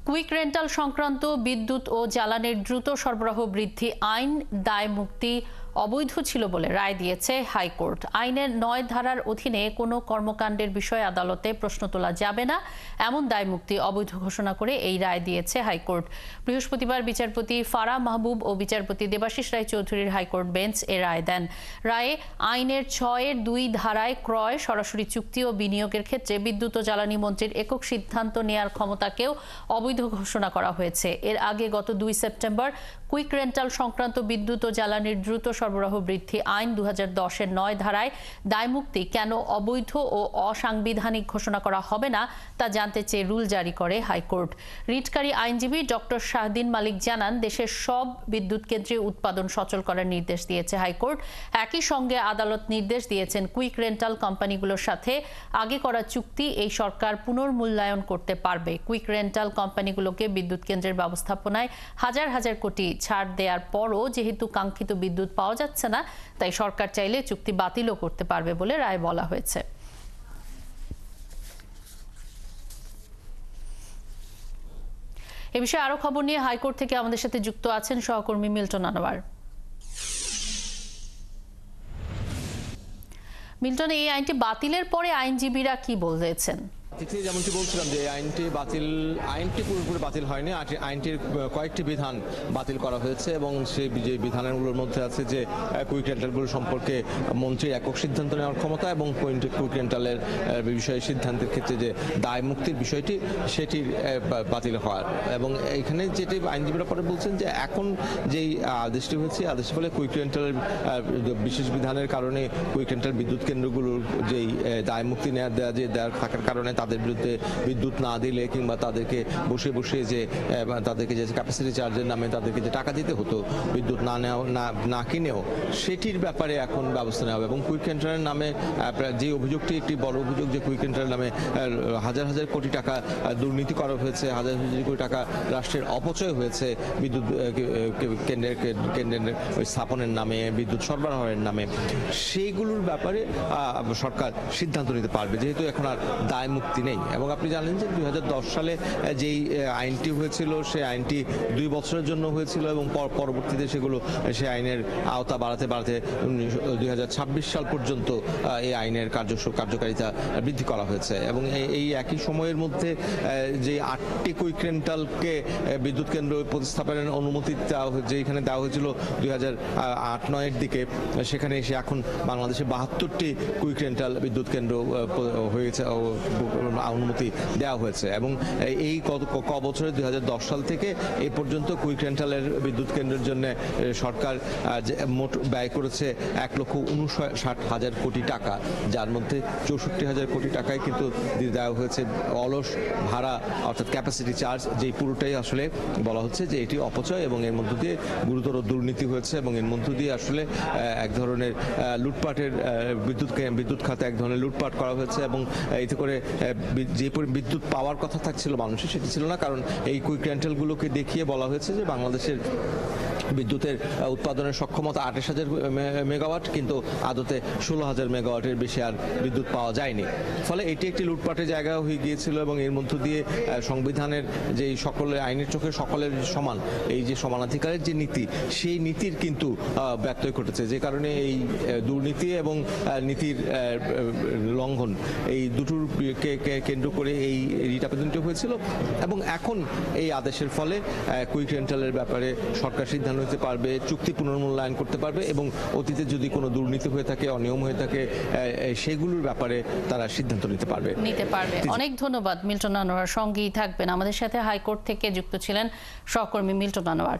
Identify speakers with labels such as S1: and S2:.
S1: Quick rental সংক্রান্ত বিদ্যুৎ ও জ্বালানির দ্রুত সরবরাহ বৃদ্ধি আইন দায় মুক্তি অবৈধ ছিল বলে রায় দিয়েছে হাইকোর্ট। আইনের ৯ ধারার অধীনে কোনো কর্মকাণ্ডের বিষয়ে আদালতে প্রশ্ন তোলা যাবে না, এমন দায় মুক্তি অবৈধ ঘোষণা করে এই রায় দিয়েছে হাইকোর্ট। বৃহস্পতিবার বিচারপতি ফারাহ মাহবুব ও বিচারপতি দেবাশিস রায় চৌধুরীর হাইকোর্ট বেঞ্চ এ রায় দেন। রায়ে আইনের ৬-২ ধারায় ক্রয়, সরাসরি চুক্তি ও বিনিয়োগের ক্ষেত্রে বিদ্যুৎ ও জ্বালানি মন্ত্রীর একক সিদ্ধান্ত নেয়ার ক্ষমতাকেও অবৈধ ঘোষণা করা হয়েছে। এর আগে গত ২ সেপ্টেম্বর কুইক রেন্টাল সংক্রান্ত বিদ্যুৎ ও জ্বালানির দ্রুত সরবরাহ বৃদ্ধি আইন ২০১০-এর ৯ ধারায় দায়মুক্তি কেন অবৈধ ও অসাংবিধানিক ঘোষণা করা হবে না তা জানতে চেয়ে রুল জারি করে হাইকোর্ট। রিটকারী আইনজীবী ডক্টর শাহদিন মালিক জানান, দেশের সব বিদ্যুৎ কেন্দ্রে উৎপাদন সচল করার নির্দেশ দিয়েছে হাইকোর্ট। একই সঙ্গে আদালত নির্দেশ দিয়েছেন কুইক রেন্টাল কোম্পানিগুলোর সাথে আগে করা চুক্তি এই সরকার পুনর্মূল্যায়ন করতে পারবে। কুইক রেন্টাল কোম্পানিগুলোকে বিদ্যুৎ কেন্দ্রের ব্যবস্থাপনায় হাজার হাজার কোটি ছাড় দেওয়ার পরও যেহেতু কাঙ্ক্ষিত বিদ্যুৎ পাওয়া যাচ্ছে না, তাই সরকার চাইলে চুক্তি বাতিলও করতে পারবে বলে রায়ে বলা হয়েছে। এ বিষয়ে আরো খবর নিয়ে হাইকোর্ট থেকে আমাদের সাথে যুক্ত আছেন সহকর্মী মিল্টন আনোয়ার। মিল্টন, এই আইনটি বাতিলের পরে আইনজীবীরা কি বলেছেন?
S2: যেমনটি বলছিলাম যে আইনটি পুরোপুরি বাতিল হয়নি। আইনটির কয়েকটি বিধান বাতিল করা হয়েছে এবং সেই যে বিধানগুলোর মধ্যে আছে যে কুইক রেন্টালগুলো সম্পর্কে মন্ত্রীর একক সিদ্ধান্ত নেওয়ার ক্ষমতা এবং কুইক রেন্টালের বিষয়ে সিদ্ধান্তের ক্ষেত্রে যে দায় মুক্তির বিষয়টি সেটির বাতিল হওয়ার। এবং এখানে যেটি আইনজীবীরা পরে বলছেন যে এখন যেই আদেশটি হয়েছে আদেশের ফলে কুইক রেন্টালের বিশেষ বিধানের কারণে কুইক রেন্টাল বিদ্যুৎ কেন্দ্রগুলোর যেই দায় মুক্তি দেওয়ার থাকার কারণে তাদের বিরুদ্ধে বিদ্যুৎ না দিলে কিংবা তাদেরকে বসে যে তাদেরকে যে ক্যাপাসিটি চার্জের নামে তাদেরকে যে টাকা দিতে হতো বিদ্যুৎ না কিনেও, সেটির ব্যাপারে এখন ব্যবস্থা নেওয়া হবে। এবং কুইক রেন্টালের নামে যে অভিযোগটি একটি বড় অভিযোগ যে কুইক রেন্টালের নামে হাজার হাজার কোটি টাকা দুর্নীতি করা হয়েছে, হাজার হাজার কোটি টাকা রাষ্ট্রের অপচয় হয়েছে বিদ্যুৎ কেন্দ্রের স্থাপনের নামে, বিদ্যুৎ সরবরাহের নামে, সেইগুলোর ব্যাপারে সরকার সিদ্ধান্ত নিতে পারবে যেহেতু এখন আর দায় মুক্তি নেই। এবং আপনি জানেন যে ২০১০ সালে যেই আইনটি হয়েছিল সেই আইনটি ২ বছরের জন্য হয়েছিল এবং পরবর্তীতে সেই আইনের আওতা বাড়াতে ২০২৬ সাল পর্যন্ত এই আইনের কার্যকারিতা বৃদ্ধি করা হয়েছে। এবং এই একই সময়ের মধ্যে যে ৮টি কুইক রেন্টালকে বিদ্যুৎ কেন্দ্র প্রতিস্থাপনের অনুমতি যেখানে দেওয়া হয়েছিল ২০০৮-৯ দিকে, সেখানে এসে এখন বাংলাদেশে ৭২টি কুইক রেন্টাল বিদ্যুৎ কেন্দ্র হয়েছে, অনুমতি দেওয়া হয়েছে। এবং এই ক বছরে ২০১০ সাল থেকে এই পর্যন্ত কুইক রেন্টালের বিদ্যুৎ কেন্দ্রের জন্য সরকার মোট ব্যয় করেছে ১,৫৯,০০০ কোটি টাকা, যার মধ্যে ৬৪,০০০ কোটি টাকায় কিন্তু দেওয়া হয়েছে অলস ভাড়া অর্থাৎ ক্যাপাসিটি চার্জ, যেই পুরোটাই আসলে বলা হচ্ছে যে এটি অপচয় এবং এর মধ্য দিয়ে গুরুতর দুর্নীতি হয়েছে এবং এর মধ্য দিয়ে আসলে এক ধরনের লুটপাটের বিদ্যুৎ খাতে এক ধরনের লুটপাট করা হয়েছে। এবং এতে করে যে বিদ্যুৎ পাওয়ার কথা থাকছিল মানুষের সেটি ছিল না, কারণ এই কুইক রেন্টালগুলোকে দেখিয়ে বলা হয়েছে যে বাংলাদেশের বিদ্যুতের উৎপাদনের সক্ষমতা ২৮,০০০ মেগাওয়াট, কিন্তু আদতে ১৬,০০০ মেগাওয়াটের বেশি আর বিদ্যুৎ পাওয়া যায়নি। ফলে এটি একটি লুটপাটের জায়গা হয়ে গিয়েছিল এবং এর মধ্য দিয়ে সংবিধানের যে সকলের আইনের চোখে সকলের সমান, এই যে সমানাধিকারের যে নীতি, সেই নীতির কিন্তু ব্যত্যয় ঘটেছে, যে কারণে এই দুর্নীতি এবং নীতির লঙ্ঘন এই দুটোর কেন্দ্র করে এই রিট আবেদনটি হয়েছিল। এবং এখন এই আদেশের ফলে কুইক রেন্টালের ব্যাপারে সরকার সিদ্ধান্ত নিতে পারবে, চুক্তি পুনর্মূল্যায়ন করতে পারবে এবং অতীতে যদি কোনো দুর্নীতি হয়ে থাকে, অনিয়ম হয়ে থাকে, সেগুলোর ব্যাপারে তারা সিদ্ধান্ত নিতে পারবে।
S1: অনেক ধন্যবাদ মিল্টন আনোয়ার, সঙ্গেই থাকবেন। আমাদের সাথে হাইকোর্ট থেকে যুক্ত ছিলেন সহকর্মী মিল্টন আনোয়ার।